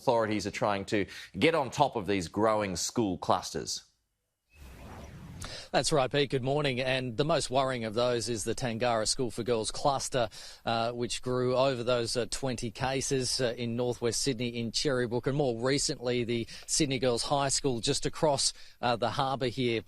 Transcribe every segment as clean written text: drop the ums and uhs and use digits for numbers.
authorities are trying to get on top of these growing school clusters. That's right, Pete. Good morning. And the most worrying of those is the Tangara School for Girls cluster, which grew over those 20 cases in northwest Sydney in Cherrybrook, and more recently the Sydney Girls High School just across the harbour here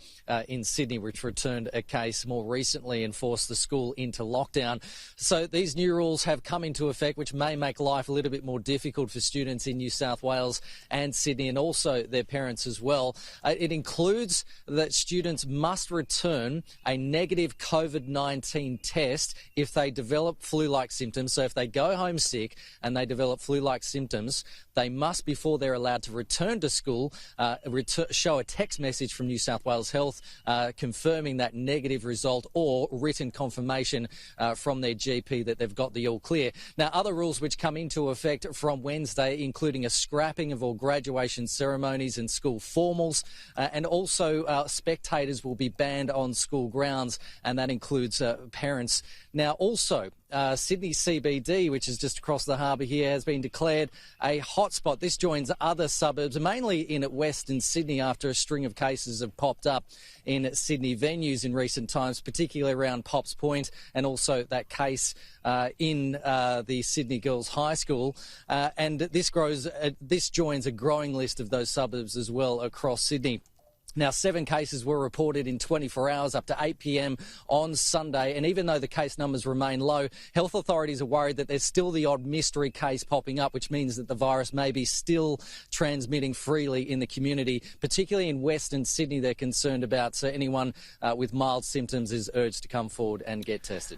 in Sydney, which returned a case more recently and forced the school into lockdown. So these new rules have come into effect, which may make life a little bit more difficult for students in New South Wales and Sydney, and also their parents as well. It includes that students must return a negative COVID-19 test if they develop flu-like symptoms. So if they go home sick and they develop flu-like symptoms, they must, before they're allowed to return to school, show a text message from New South Wales Health confirming that negative result, or written confirmation from their GP that they've got the all clear. Now, other rules which come into effect from Wednesday, including a scrapping of all graduation ceremonies and school formals, and also spectators will be banned on school grounds, and that includes parents. Now, also, Sydney CBD, which is just across the harbour here, has been declared a hotspot. This joins other suburbs, mainly in Western Sydney, after a string of cases have popped up in Sydney venues in recent times, particularly around Pops Point, and also that case in the Sydney Girls High School. And this joins a growing list of those suburbs as well across Sydney. Now, 7 cases were reported in 24 hours up to 8 p.m. on Sunday, and even though the case numbers remain low, health authorities are worried that there's still the odd mystery case popping up, which means that the virus may be still transmitting freely in the community, particularly in Western Sydney. They're concerned about, so anyone with mild symptoms is urged to come forward and get tested.